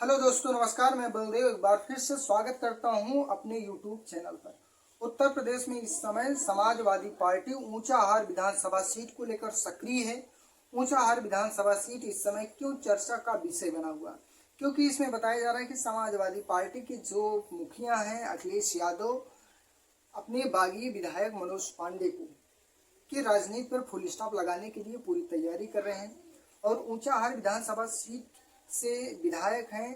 Hello दोस्तों, नमस्कार। मैं बलदेव एक बार फिर से स्वागत करता हूं अपने यूट्यूब चैनल पर। उत्तर प्रदेश में इस समय समाजवादी पार्टी ऊंचाहार विधानसभा सीट को लेकर सक्रिय है। ऊंचाहार विधानसभा सीट इस समय क्यों चर्चा का विषय बना हुआ? क्योंकि इसमें बताया जा रहा है कि समाजवादी पार्टी के जो मुखिया हैं अखिलेश यादव अपने बागी विधायक मनोज पांडे को की राजनीति पर फुल स्टॉप लगाने के लिए पूरी तैयारी कर रहे हैं। और ऊंचाहार विधानसभा सीट से विधायक हैं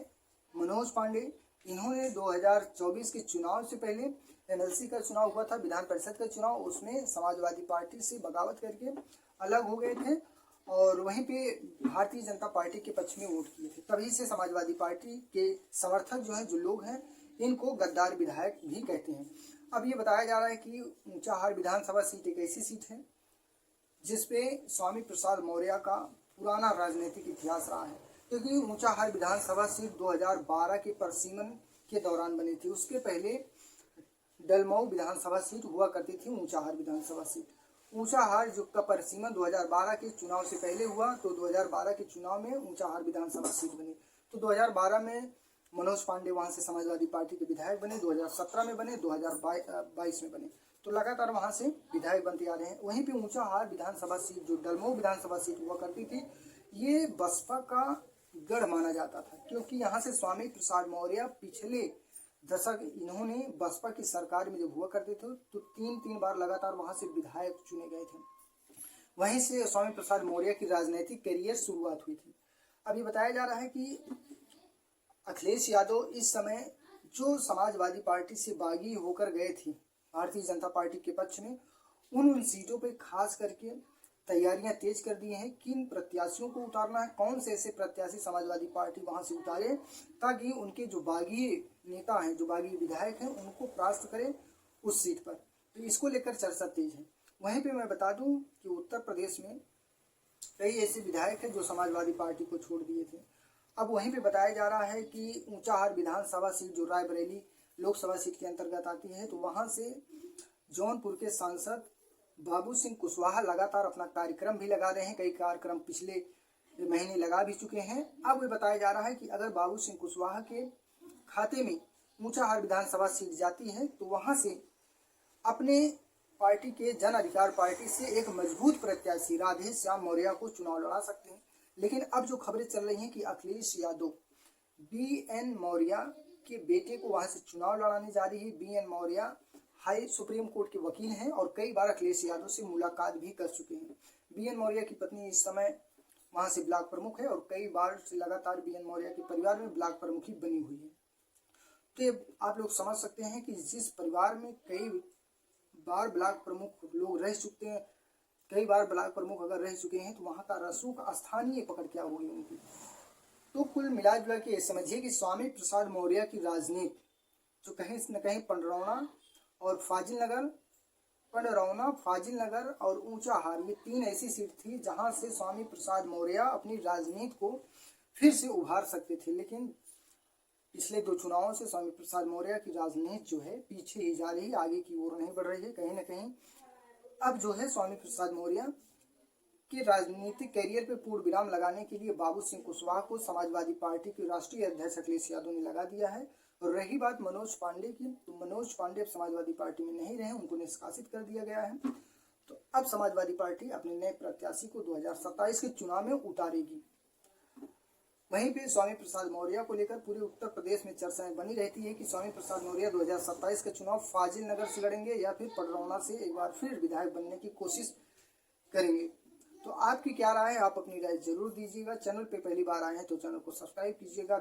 मनोज पांडे। इन्होंने 2024 के चुनाव से पहले एमएलसी का चुनाव हुआ था, विधान परिषद का चुनाव, उसमें समाजवादी पार्टी से बगावत करके अलग हो गए थे और वहीं पे भारतीय जनता पार्टी के पक्ष में वोट किए थे। तभी से समाजवादी पार्टी के समर्थक जो हैं, जो लोग हैं, इनको गद्दार विधायक भी कहते हैं। अब ये बताया जा रहा है कि ऊंचाहार विधानसभा सीट एक ऐसी सीट है जिसपे स्वामी प्रसाद मौर्य का पुराना राजनीतिक इतिहास रहा है। क्योंकि ऊंचाहार विधानसभा सीट 2012 के परिसीमन के दौरान बनी थी। उसके पहले डलमऊ विधानसभा सीट हुआ करती थी ऊंचाहार विधानसभा सीट। ऊंचाहार जो का परिसीमन 2012 के चुनाव से पहले हुआ, तो 2012 के चुनाव में ऊंचाहार विधानसभा सीट बनी। तो 2012 में मनोज पांडे वहां से समाजवादी पार्टी के विधायक बने, 2017 में बने, 2022 में बने। तो लगातार वहां से विधायक बनते आ रहे हैं। वहीं पे ऊंचाहार विधानसभा सीट जो डलमऊ विधानसभा सीट हुआ करती थी, ये बसपा का गढ़ माना जाता था। क्योंकि यहाँ से स्वामी प्रसाद मौर्य पिछले दशक इन्होंने बसपा की सरकार में जब हुआ करते थे तो तीन बार लगातार वहां से विधायक चुने गए थे। वहीं से स्वामी प्रसाद मौर्य की राजनीतिक करियर शुरुआत हुई थी। अभी बताया जा रहा है कि अखिलेश यादव इस समय जो समाजवादी पार्टी से बागी होकर गए थे भारतीय जनता पार्टी के पक्ष में, उन सीटों पर खास करके तैयारियां तेज कर दी हैं। किन प्रत्याशियों को उतारना है, कौन से ऐसे प्रत्याशी समाजवादी पार्टी वहां से उतारे ताकि उनके जो बागी नेता हैं, जो बागी विधायक हैं, उनको परास्त करें उस सीट पर। तो इसको लेकर चर्चा तेज है। वहीं पे मैं बता दूं कि उत्तर प्रदेश में कई ऐसे विधायक हैं जो समाजवादी पार्टी को छोड़ दिए थे। अब वहीं पे बताया जा रहा है कि ऊंचाहार विधानसभा सीट जो रायबरेली लोकसभा सीट के अंतर्गत आती है, तो वहां से जौनपुर के सांसद बाबू सिंह कुशवाहा लगातार अपना कार्यक्रम भी लगा रहे हैं। कई कार्यक्रम पिछले महीने लगा भी चुके हैं। अब ये बताया जा रहा है कि अगर बाबू सिंह कुशवाहा के खाते में ऊंचाहार विधानसभा सीट जाती है तो वहां से अपने पार्टी के जन अधिकार पार्टी से एक मजबूत प्रत्याशी राधे श्याम मौर्य को चुनाव लड़ा सकते हैं। लेकिन अब जो खबरें चल रही हैं कि अखिलेश यादव BN मौर्य के बेटे को वहां से चुनाव लड़ाने जा रही है। BN Maurya high supreme court के वकील हैं और कई बार अखिलेश यादव से मुलाकात भी कर चुके हैं। BN मौर्य की पत्नी इस समय वहां से ब्लॉक प्रमुख है और कई बार से लगातार BN मौर्य के परिवार में ब्लॉक प्रमुख ही बनी हुई है। तो आप लोग समझ सकते हैं कि जिस परिवार में कई बार ब्लॉक प्रमुख लोग रह चुके हैं, कई बार ब्लॉक प्रमुख अगर रह चुके हैं, तो वहां का रसूख स्थानीय पकड़ क्या होगी उनकी। तो कुल मिला जुला के समझिए कि स्वामी प्रसाद मौर्य की राजनीति जो कहीं न कहीं पंडरौना, फाजिल नगर और ऊंचाहार, ये 3 ऐसी सीट थी जहां से स्वामी प्रसाद मौर्य अपनी राजनीति को फिर से उभार सकते थे। लेकिन पिछले 2 चुनावों से स्वामी प्रसाद मौर्य की राजनीति जो है पीछे ही जा रही है, आगे की ओर नहीं बढ़ रही है। कहीं ना कहीं अब जो है स्वामी प्रसाद मौर्य के राजनीतिक करियर पे पूर्ण विराम लगाने के लिए बाबू सिंह कुशवाहा को समाजवादी पार्टी के राष्ट्रीय अध्यक्ष अखिलेश यादव ने लगा दिया है। और रही बात मनोज पांडे की, तो मनोज पांडे अब समाजवादी पार्टी में नहीं रहे, उनको निष्कासित कर दिया गया है। तो अब समाजवादी पार्टी अपने नए प्रत्याशी को 2027 के चुनाव में उतारेगी। वहीं पे स्वामी प्रसाद मौर्य को लेकर पूरे उत्तर प्रदेश में चर्चाएं बनी रहती है कि स्वामी प्रसाद मौर्य 2027 का चुनाव फाजिल नगर से लड़ेंगे या फिर पडरौना से एक बार फिर विधायक बनने की कोशिश करेंगे। तो आपकी क्या राय है? आप अपनी राय जरूर दीजिएगा। चैनल पे पहली बार आए हैं तो चैनल को सब्सक्राइब कीजिएगा।